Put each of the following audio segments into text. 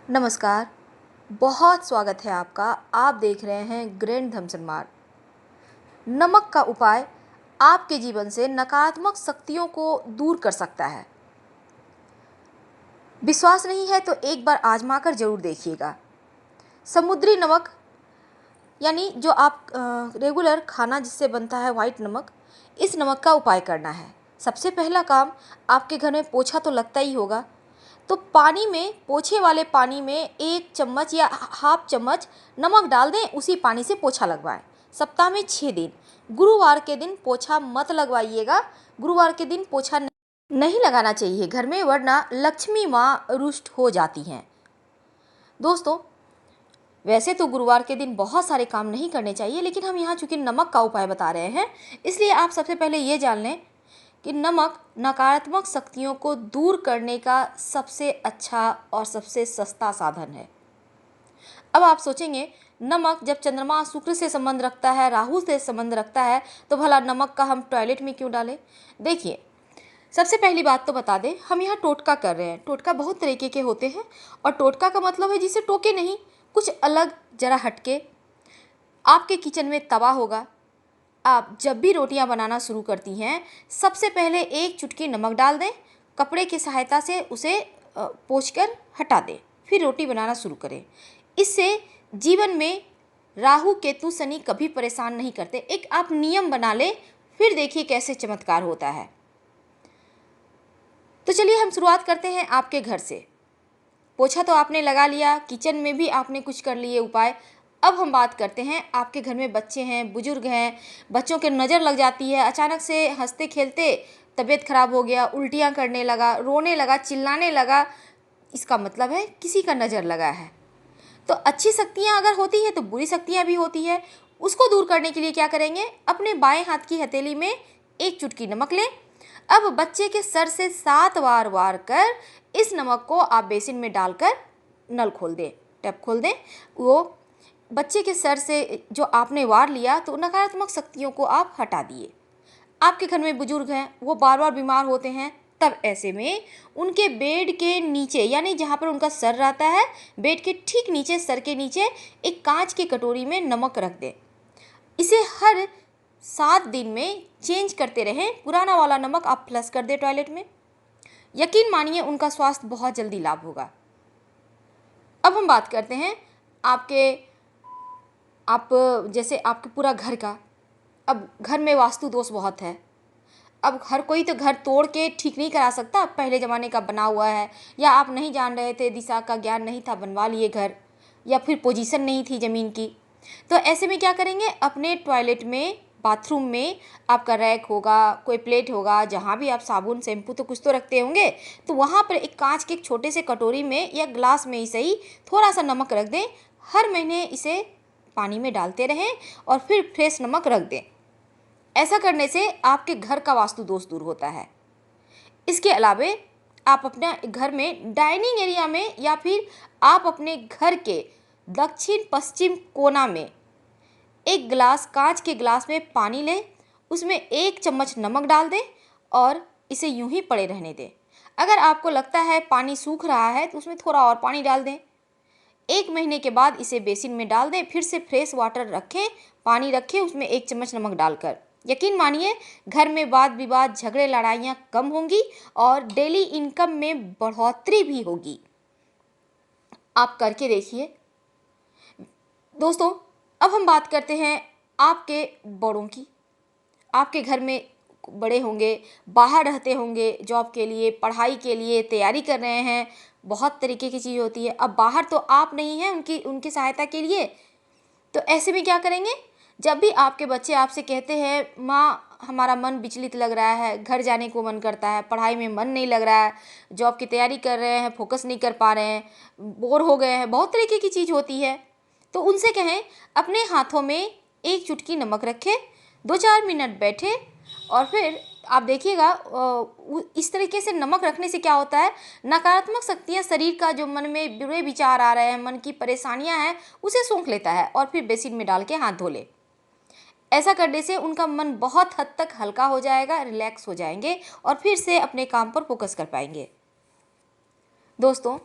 नमस्कार। बहुत स्वागत है आपका। आप देख रहे हैं ग्रैंड धमसनमार। नमक का उपाय आपके जीवन से नकारात्मक शक्तियों को दूर कर सकता है। विश्वास नहीं है तो एक बार आजमा कर जरूर देखिएगा। समुद्री नमक यानी जो आप रेगुलर खाना जिससे बनता है वाइट नमक, इस नमक का उपाय करना है। सबसे पहला काम, आपके घर में पोछा तो लगता ही होगा, तो पानी में, पोछे वाले पानी में 1 चम्मच या हाफ चम्मच नमक डाल दें, उसी पानी से पोछा लगवाएं। सप्ताह में 6 दिन। गुरुवार के दिन पोछा मत लगवाइएगा। गुरुवार के दिन पोछा नहीं लगाना चाहिए घर में, वरना लक्ष्मी माँ रुष्ट हो जाती हैं। दोस्तों, वैसे तो गुरुवार के दिन बहुत सारे काम नहीं करने चाहिए, लेकिन हम यहाँ चूँकि नमक का उपाय बता रहे हैं, इसलिए आप सबसे पहले ये जान लें कि नमक नकारात्मक शक्तियों को दूर करने का सबसे अच्छा और सबसे सस्ता साधन है। अब आप सोचेंगे, नमक जब चंद्रमा शुक्र से संबंध रखता है, राहु से संबंध रखता है, तो भला नमक का हम टॉयलेट में क्यों डालें? देखिए, सबसे पहली बात तो बता दें, हम यहाँ टोटका कर रहे हैं। टोटका बहुत तरीके के होते हैं, और टोटका का मतलब है जिसे टोके नहीं, कुछ अलग, जरा हटके। आपके किचन में तवा होगा। आप जब भी रोटियां बनाना शुरू करती हैं, सबसे पहले 1 चुटकी नमक डाल दें, कपड़े की सहायता से उसे पोंछकर हटा दें, फिर रोटी बनाना शुरू करें। इससे जीवन में राहु केतु शनि कभी परेशान नहीं करते। एक आप नियम बना लें, फिर देखिए कैसे चमत्कार होता है। तो चलिए हम शुरुआत करते हैं आपके घर से। पोछा तो आपने लगा लिया, किचन में भी आपने कुछ कर लिए उपाय। अब हम बात करते हैं, आपके घर में बच्चे हैं, बुजुर्ग हैं, बच्चों के नज़र लग जाती है, अचानक से हंसते खेलते तबीयत खराब हो गया, उल्टियाँ करने लगा, रोने लगा, चिल्लाने लगा, इसका मतलब है किसी का नज़र लगा है। तो अच्छी शक्तियाँ अगर होती हैं तो बुरी शक्तियाँ भी होती है। उसको दूर करने के लिए क्या करेंगे? अपने बाएं हाथ की हथेली में 1 चुटकी नमक लें। अब बच्चे के सर से 7 बार वार कर इस नमक को आप बेसिन में डालकर नल खोल दें, टैप खोल दें। वो बच्चे के सर से जो आपने वार लिया, तो नकारात्मक शक्तियों को आप हटा दिए। आपके घर में बुजुर्ग हैं, वो बार बार बीमार होते हैं, तब ऐसे में उनके बेड के नीचे, यानी जहाँ पर उनका सर रहता है, बेड के ठीक नीचे, सर के नीचे एक कांच की कटोरी में नमक रख दें। इसे हर 7 दिन में चेंज करते रहें। पुराना वाला नमक आप फ्लश कर दें टॉयलेट में। यकीन मानिए उनका स्वास्थ्य बहुत जल्दी लाभ होगा। अब हम बात करते हैं आप जैसे आपके पूरा घर का। अब घर में वास्तु दोष बहुत है। अब हर कोई तो घर तोड़ के ठीक नहीं करा सकता, पहले ज़माने का बना हुआ है, या आप नहीं जान रहे थे, दिशा का ज्ञान नहीं था, बनवा लिए घर, या फिर पोजीशन नहीं थी ज़मीन की। तो ऐसे में क्या करेंगे? अपने टॉयलेट में, बाथरूम में आपका रैक होगा, कोई प्लेट होगा, जहाँ भी आप साबुन शैम्पू तो कुछ तो रखते होंगे, तो वहाँ पर एक कांच के एक छोटे से कटोरी में या ग्लास में ही सही थोड़ा सा नमक रख दें। हर महीने इसे पानी में डालते रहें और फिर फ्रेश नमक रख दें। ऐसा करने से आपके घर का वास्तु दोष दूर होता है। इसके अलावे आप अपने घर में डाइनिंग एरिया में, या फिर आप अपने घर के दक्षिण पश्चिम कोना में एक गिलास, कांच के गिलास में पानी लें, उसमें 1 चम्मच नमक डाल दें और इसे यूं ही पड़े रहने दें। अगर आपको लगता है पानी सूख रहा है, तो उसमें थोड़ा और पानी डाल दें। 1 महीने के बाद इसे बेसिन में डाल दें, फिर से फ्रेश वाटर रखें, पानी रखें, उसमें 1 चम्मच नमक डालकर। यकीन मानिए घर में वाद विवाद, झगड़े, लड़ाइयाँ कम होंगी और डेली इनकम में बढ़ोतरी भी होगी। आप करके देखिए। दोस्तों, अब हम बात करते हैं आपके बड़ों की। आपके घर में बड़े होंगे, बाहर रहते होंगे, जॉब के लिए, पढ़ाई के लिए तैयारी कर रहे हैं, बहुत तरीके की चीज़ होती है। अब बाहर तो आप नहीं हैं उनकी सहायता के लिए, तो ऐसे में क्या करेंगे? जब भी आपके बच्चे आपसे कहते हैं, माँ हमारा मन विचलित लग रहा है, घर जाने को मन करता है, पढ़ाई में मन नहीं लग रहा है, जॉब की तैयारी कर रहे हैं, फोकस नहीं कर पा रहे हैं, बोर हो गए हैं, बहुत तरीके की चीज़ होती है, तो उनसे कहें अपने हाथों में 1 चुटकी नमक रखें, 2-4 मिनट बैठे, और फिर आप देखिएगा इस तरीके से नमक रखने से क्या होता है, नकारात्मक शक्तियाँ, शरीर का जो मन में बुरे विचार आ रहे हैं, मन की परेशानियां हैं, उसे सूंघ लेता है और फिर बेसिन में डाल के हाथ धो ले। ऐसा करने से उनका मन बहुत हद तक हल्का हो जाएगा, रिलैक्स हो जाएंगे और फिर से अपने काम पर फोकस कर पाएंगे। दोस्तों,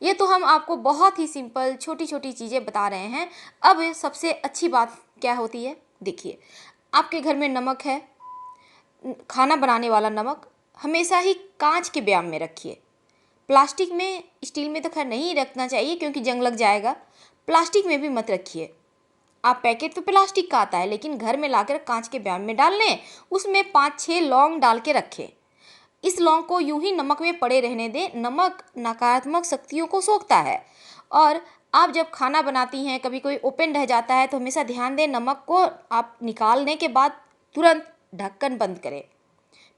ये तो हम आपको बहुत ही सिंपल छोटी छोटी चीज़ें बता रहे हैं। अब सबसे अच्छी बात क्या होती है, देखिए आपके घर में नमक है, खाना बनाने वाला नमक हमेशा ही कांच के बयाम में रखिए। प्लास्टिक में, स्टील में तो खैर नहीं रखना चाहिए क्योंकि जंग लग जाएगा। प्लास्टिक में भी मत रखिए। आप पैकेट तो प्लास्टिक का आता है, लेकिन घर में लाकर कांच के बयाम में डाल लें, उसमें 5-6 लौंग डाल के रखें। इस लौंग को यूं ही नमक में पड़े रहने दें। नमक नकारात्मक शक्तियों को सोखता है। और आप जब खाना बनाती हैं, कभी कोई ओपन रह जाता है तो हमेशा ध्यान दें, नमक को आप निकालने के बाद तुरंत ढक्कन बंद करें।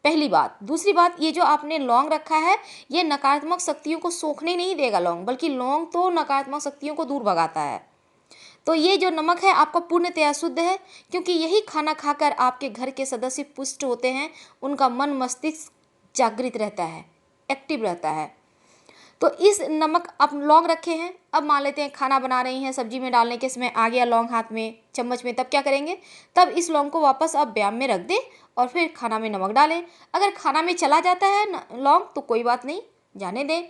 पहली बात। दूसरी बात, ये जो आपने लौंग रखा है, ये नकारात्मक शक्तियों को सोखने नहीं देगा लौंग, बल्कि लौंग तो नकारात्मक शक्तियों को दूर भगाता है। तो ये जो नमक है आपका पूर्णतया शुद्ध है, क्योंकि यही खाना खाकर आपके घर के सदस्य पुष्ट होते हैं, उनका मन मस्तिष्क जागृत रहता है, एक्टिव रहता है। तो इस नमक आप लौंग रखे हैं, अब मान लेते हैं खाना बना रही हैं, सब्जी में डालने के समय आ गया लौंग हाथ में, चम्मच में, तब क्या करेंगे? तब इस लौंग को वापस आप बयाम में रख दें और फिर खाना में नमक डालें। अगर खाना में चला जाता है लौंग तो कोई बात नहीं, जाने दें।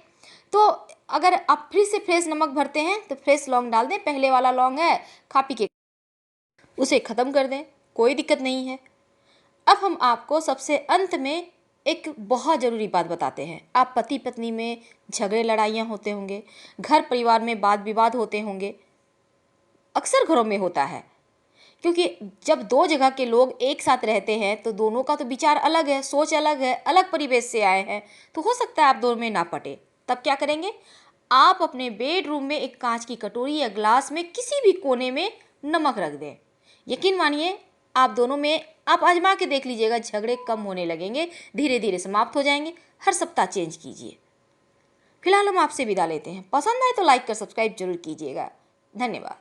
तो अगर आप फिर से फ्रेश नमक भरते हैं तो फ्रेश लौंग डाल दें। पहले वाला लौंग है, खा पी के उसे ख़त्म कर दें, कोई दिक्कत नहीं है। अब हम आपको सबसे अंत में एक बहुत ज़रूरी बात बताते हैं। आप पति पत्नी में झगड़े लड़ाइयाँ होते होंगे, घर परिवार में वाद विवाद होते होंगे, अक्सर घरों में होता है, क्योंकि जब दो जगह के लोग एक साथ रहते हैं तो दोनों का तो विचार अलग है, सोच अलग है, अलग परिवेश से आए हैं, तो हो सकता है आप दोनों में ना पटे। तब क्या करेंगे? आप अपने बेडरूम में एक कांच की कटोरी या ग्लास में किसी भी कोने में नमक रख दें। यकीन मानिए, आप दोनों में, आप आजमा के देख लीजिएगा, झगड़े कम होने लगेंगे, धीरे धीरे समाप्त हो जाएंगे। हर सप्ताह चेंज कीजिए। फिलहाल हम आपसे विदा लेते हैं। पसंद आए तो लाइक कर सब्सक्राइब जरूर कीजिएगा। धन्यवाद।